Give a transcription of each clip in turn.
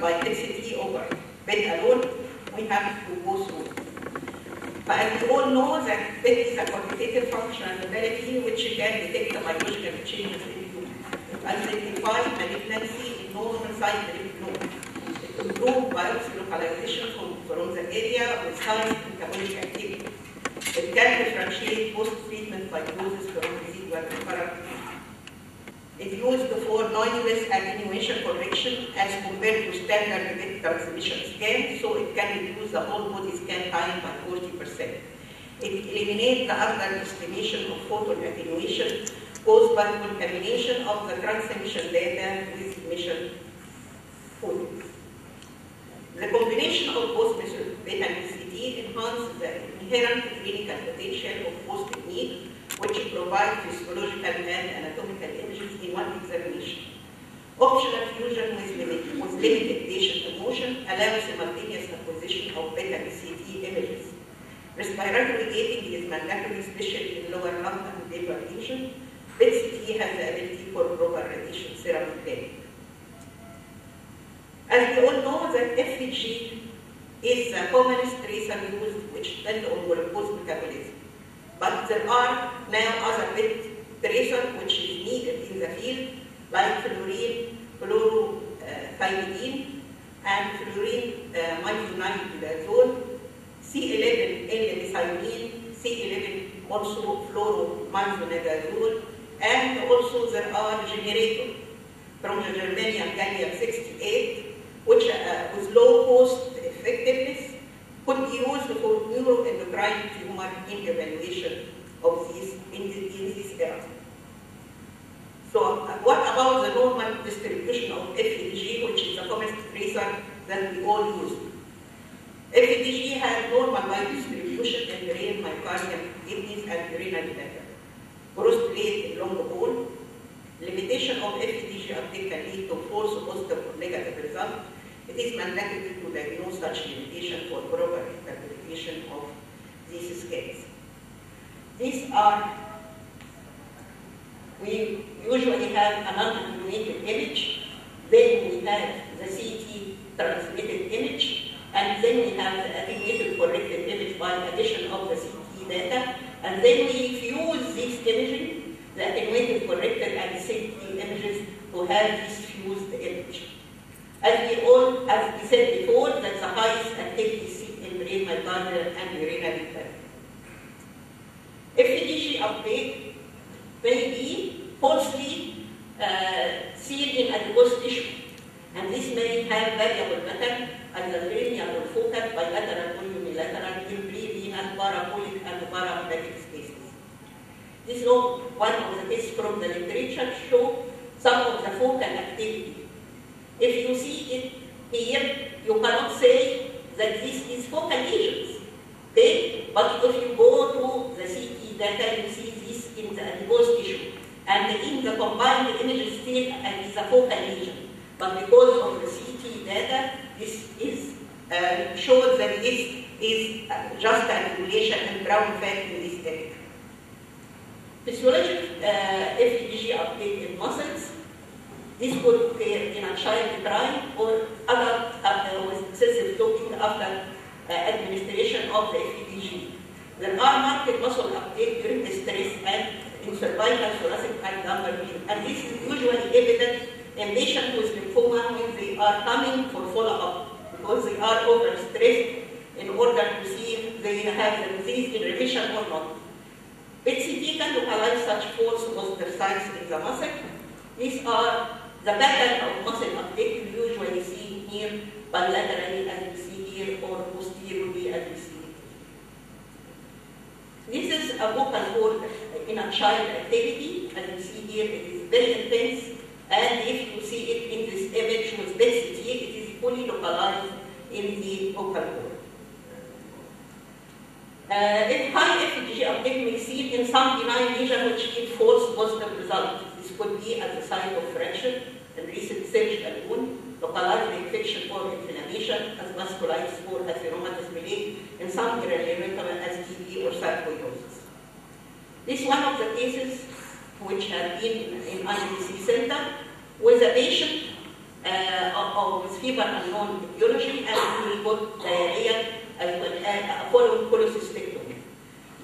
by density over bed alone, we have to go through. But we all know that bed is a quantitative functional modality which can detect the biological changes in you. It identifies malignancy in normal-sized lymph nodes. It improves biopsy localization from the area with high metabolic activity. It can differentiate post-treatment fibrosis from residual recurrent. It's used for noiseless attenuation correction as compared to standard bed transmission scan, so it can reduce the whole body scan time by 40%. It eliminates the underestimation of photon attenuation caused by contamination of the transmission data with emission photons. The combination of both methods, beta and CT, enhances the inherent clinical potential of both techniques, which provide physiological and anatomical images in one examination. Optional fusion with limited patient emotion allows simultaneous acquisition of beta and CT images. Respiratory gating is mandatory, especially in lower lung and liver region. PET-CT has the ability for proper radiation therapy planning. As we all know that FDG is the commonest tracer used which depend on glucose metabolism. But there are now other PET tracers which is needed in the field, like fluorine, fluorothioridine, and fluorine methionidazole, C11L-methionine, C11 also fluoromethionidazole, and also there are generators from the germanium gallium-68, which with low cost effectiveness could be used for neuroendocrine tumor in evaluation of these in this era. So what about the normal distribution of FDG, which is the commonest tracer that we all use? FDG has normal biodistribution in brain, myocardium, kidneys, and urinary bladder. Prostate in long bone. Limitation of FDG uptake can lead to false positive or negative result. It is mandatory to diagnose such limitation for proper interpretation of these scans. These are, we usually have an unattenuated image, then we have the CT transmitted image, and then we have the attenuated corrected image by addition of the CT data, and then we fuse this imaging, the attenuated corrected and CT images to have this fused image. As we said before, that the highest activity seen in brain, myocardial, and urinary bladder. FDG uptake may be falsely seen in adipose tissue, and this may have variable pattern as the cranial or focal, bilateral or unilateral, in pre-renal, parabolic, and parahepatic spaces. This is one of the tests from the literature show some of the focal activity. If you see it here, you cannot say that this is focal lesions, okay? But if you go to the CT data, you see this in the adipose tissue. And in the combined image still is a focal lesion. But because of the CT data, this is shows that this is just an accumulation and brown fat in this area. Physiologic FDG uptake in muscles. This could occur in a child crying or adult with excessive talking after administration of the FDG. There are marked muscle uptake during stress and in cervical, thoracic, and lumbar region. And this is usually evident in patients with lymphoma when they are coming for follow-up because they are overstressed in order to see if they have the disease in remission or not. PET-CT can localize such false positive sites in the muscle. These are the pattern of muscle uptake you usually see here bilaterally as you see here or posteriorly as you see it. This is a vocal cord in a child activity. As you see here, it is very intense, and if you see it in this image with PET-CT, it is fully localized in the vocal cord. If high FDG uptake may be seen in some benign lesion which give false positive results. This could be at the site of fracture, and recent surgical wound, localized infection or inflammation, as vasculitis or atheromatous malaise, in some granulomatous as TB or sarcoidosis. This is one of the cases which have been in IBC center with a patient or with fever and non-etiology, and we got diarrhea as well as following cholecystectomy.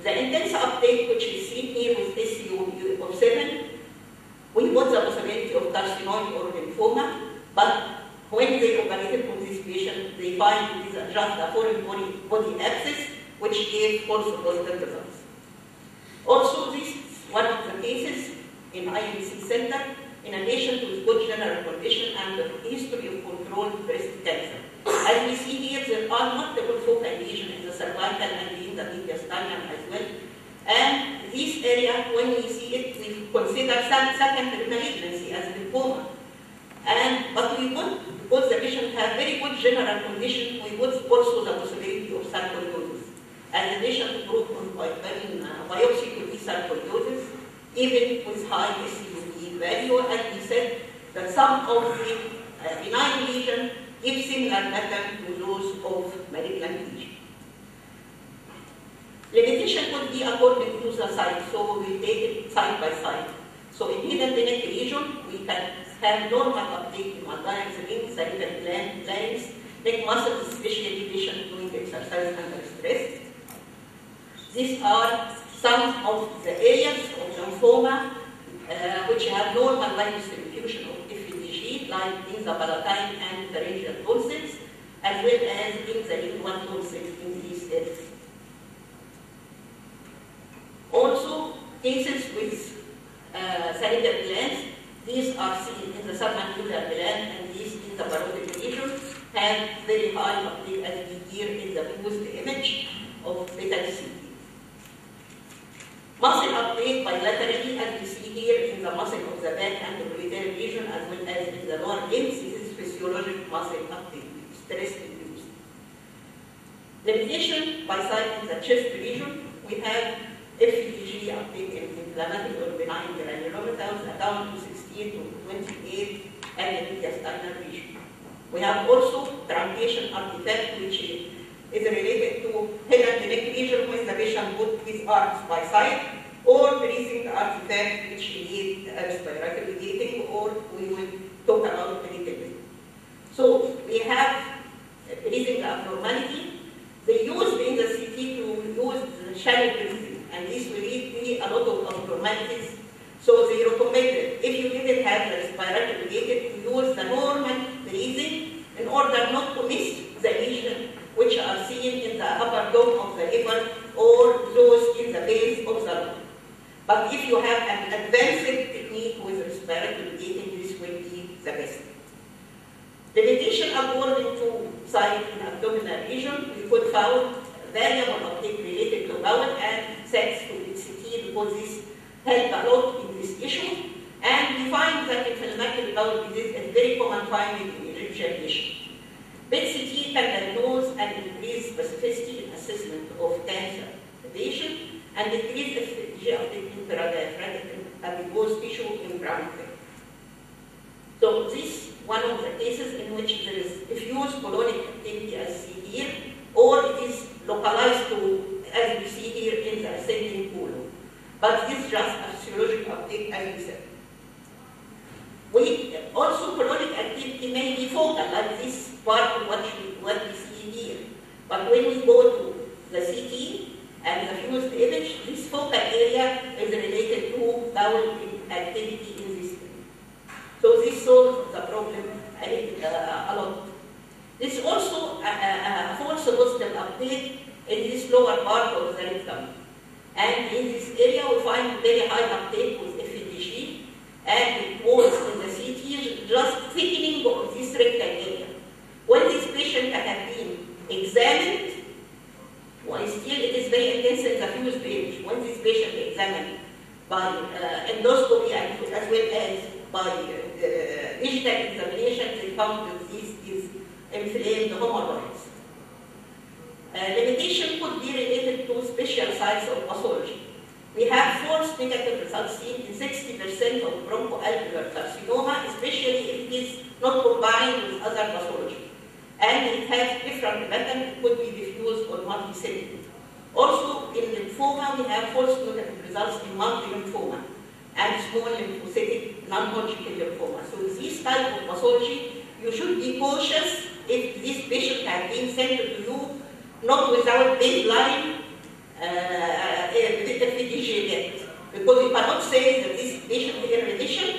The intense uptake which is seen here with SCO of 7, we got the possibility of carcinoid or lymphoma, but when they operated on this patient, they find it is just a foreign body abscess, which gave false positive results. Also, this is one of the cases in IMC center in a patient with good general condition and a history of controlled breast cancer. As we see here, there are multiple focal lesions in the cervical and in the mediastinum as well. And this area, when we see it, we consider some secondary malignancy as lymphoma. But we would, because the patient had very good general condition, we would also the possibility of sarcoidosis. And the patient proved on biopsy could be sarcoidosis, even with high SCOE value, and we said that some of the benign lesions give similar pattern to those of malignant lesion. Limitation would be according to the site, so we take it side by side. So in hidden neck region, we can have normal uptake in Maguire's ring, salivary glands, neck muscles, especially patient doing exercise under stress. These are some of the areas of lymphoma which have normal line distribution of FDG, like in the palatine and pharyngeal tonsils, as well as in the lingual tonsils in these areas. Also, cases with salivary glands, these are seen in the submandibular gland and these in the parotid region, have very high uptake as we hear in the fused image of beta-CT. Muscle uptake bilaterally, as we see here in the muscle of the back and the gluteal region, as well as in the lower limbs. This is physiologic muscle uptake, stress-induced. Limitation by side in the chest region, we have FDG uptake in inflammatory or benign granulomatous down to 16 to 28 and the mediastinal region. We have also truncation artifact, which is related to head and neck region when the patient put his arms by side, or breathing artifact which need respiratory gating, or we will talk about a little bit. So we have breathing abnormality. They used in the CT to use shallow breathing, and this will lead to a lot of abnormalities. So they recommended, if you didn't have the respiratory gating, to use the normal breathing in order not to miss the lesion which are seen in the upper dome of the liver or those in the base of the lung. But if you have an advanced technique with respiratory gating, this will be the best. Limitation according to site in abdominal region, we could found variable uptake related to bowel and sex to PCT, because this helped a lot in this issue. And we find that inflammatory bowel disease is very common finding in Egyptian patients. PET-CT can diagnose and increase specificity in assessment of cancer patient and decrease FDG uptake in paradiaphragmatic adipose tissue in brown fat. So this is one of the cases in which there is diffuse colonic activity as seen here, or it is localized to, as we see here, in the ascending colon. But this is just a physiological uptake, as we said. Also, colonic activity may be focal, like this part of what we see here. But when we go to the CT and the fused image, this focal area is related to bowel activity in this area. So this solves the problem a lot. This is also a false positive uptake in this lower part of the rectum. And in this area, we find very high uptake with FDG, and it was in the CT just thickening of this rectal area. When this patient had been examined, well, still it is very intense in the fused image. When this patient examined by endoscopy and as well as by digital examination, they found that this is inflamed hemorrhoids. Limitation could be related to special sites of pathology. We have false negative results seen in 60% of bronchoalveolar carcinoma, especially if it is not combined with other pathology. And it has different pattern, it could be diffuse or multicellular. Also, in lymphoma, we have false negative results in multi-lymphoma and small lymphocytic non-Hodgkin lymphoma. So this type of pathology you should be cautious if this patient has been sent to you not without baseline FDG yet. Because you cannot say that this patient is in remission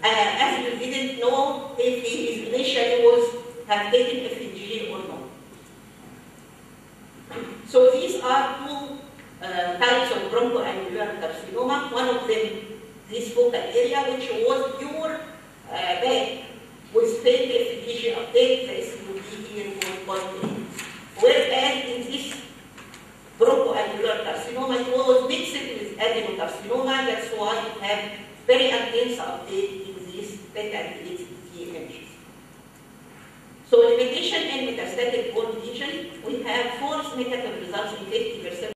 as you didn't know if he initially have taken FDG or not. So these are two types of bronchoalveolar carcinoma. One of them, this focal area, which was pure back with failed FDG uptake, the SUD here was positive. Whereas in this bronchoalveolar carcinoma, it was mixed with adenocarcinoma. That's why you have very intense uptake in these beta-activated images. So limitation in metastatic bone lesion, we have false negative results in 50%